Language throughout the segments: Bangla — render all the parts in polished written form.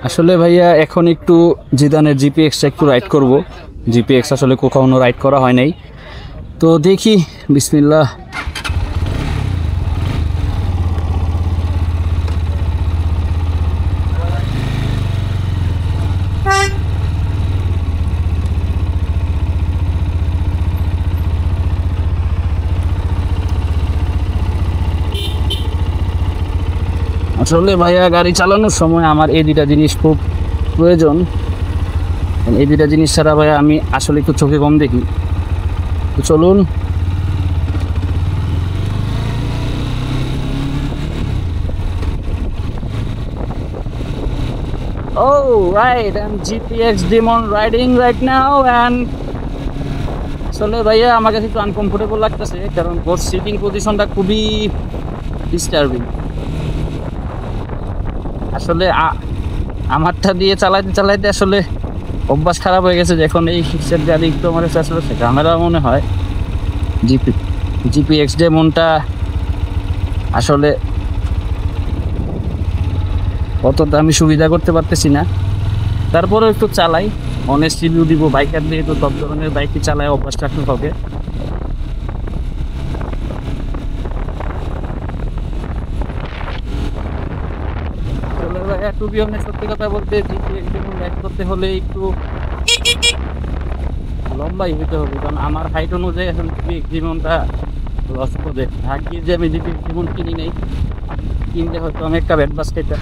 আসলে ভাইয়া এখন একটু জিদানের জিপিএক্সটা একটু রাইড করব। জিপিএক্স আসলে কখনো রাইড করা হয় নাই, তো দেখি বিসমিল্লাহ। আসলে ভাইয়া গাড়ি চালানোর সময় আমার এই দুইটা জিনিস খুব প্রয়োজন। এই দুইটা জিনিস ছাড়া ভাইয়া আমি আসলে একটু চোখে কম দেখি। তো চলুন। Oh right, I'm GPX Demon riding right now and আসলে ভাইয়া আমার কাছে একটু আনকমফোর্টেবল লাগতেছে, কারণ ওর সিটিং পজিশনটা খুবই ডিস্টার্বিং। আসলে আমারটা দিয়ে চালাইতে চালাইতে আসলে অভ্যাস খারাপ হয়ে গেছে, যখন এই সিক্সের গাড়ি একটু আমার কাছে আসলে ক্যামেরা মনে হয় জিপিএক্স ডেমনটা আসলে অতটা আমি সুবিধা করতে পারতেছি না। তারপরেও একটু চালাই, অনেস্ট রিভিউ দিব। বাইকার দিয়ে তো সব ধরনের বাইকই চালায়, অভ্যাস রাখতে হবে। টু বি অনেস্ট, সত্যি কথা বলতে জিপিএক্স ডেমন রাইড করতে হলে একটু লম্বাই হইতে হবে, কারণ আমার হাইট অনুযায়ী এখন জিপিএক্স ডেমনটা লস করে। ভাগ্যি যে আমি জিপিএক্স ডেমন কিনি নেই, কিনলে হয়তো আমি একটা ব্যাট বাস খেতাম,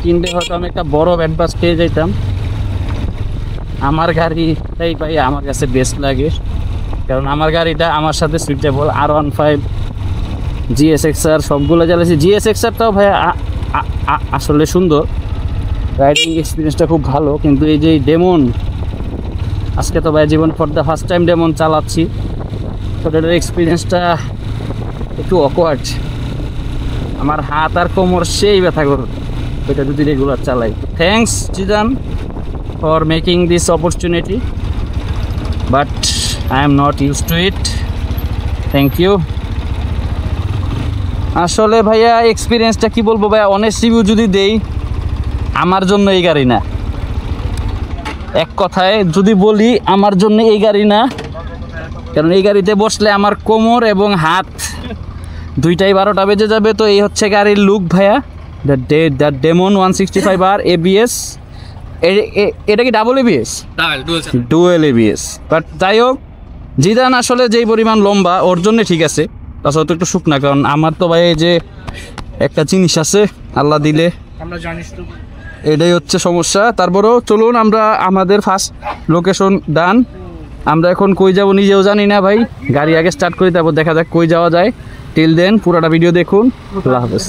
কিনলে হয়তো আমি একটা বড় ব্যাট বাস খেয়ে যেতাম। আমার গাড়িটাই ভাই আমার কাছে বেস্ট লাগে, কারণ আমার গাড়িটা আমার সাথে সুইটেবল। R15 GSXR সবগুলো চালাইছি। GSXRটাও ভাই আসলে সুন্দর, রাইডিং এক্সপিরিয়েন্সটা খুব ভালো। কিন্তু এই যে ডেমন, আজকে তো ভাই জীবন for the first time demon চালাচ্ছি, তো এটার এক্সপিরিয়েন্সটা একটু অকওয়ার্ড। আমার হাত আর কোমর সেই ব্যথা করবে এটা যদি রেগুলার চালাই। Thanks Zidan for making this opportunity, but I am not use to it. Thank you. আসলে ভাইয়া এক্সপিরিয়েন্সটা কি বলবো ভাইয়া, অনেস্ট রিভিউ যদি দেই, আমার জন্য এই গাড়ি না। এক কথায় যদি বলি, আমার জন্য এই গাড়ি না, কারণ এই গাড়িতে বসলে আমার কোমর এবং হাত দুইটাই 12টা বেজে যাবে। তো এই হচ্ছে গাড়ির লুক ভাইয়া, দ্য ডেমন 165R ABS। এটা কি double ABS? Dual ABS। But যাই হোক, জিদান আসলে যেই পরিমাণ লম্বা ওর জন্য ঠিক আছে, তাছাড়া তো একটু শুকনা, কারণ আমার তো ভাই যে একটা জিনিস আছে আল্লাহ দিলে, আমরা জানিস তো, এটাই হচ্ছে সমস্যা। তারপরেও চলুন, আমরা আমাদের ফার্স্ট লোকেশন ডান। আমরা এখন কই যাব নিজেও জানি না ভাই, গাড়ি আগে স্টার্ট করি, তারপর দেখা যাক কই যাওয়া যায়। টিল দেন পুরোটা ভিডিও দেখুন। আল্লাহ হাফেজ।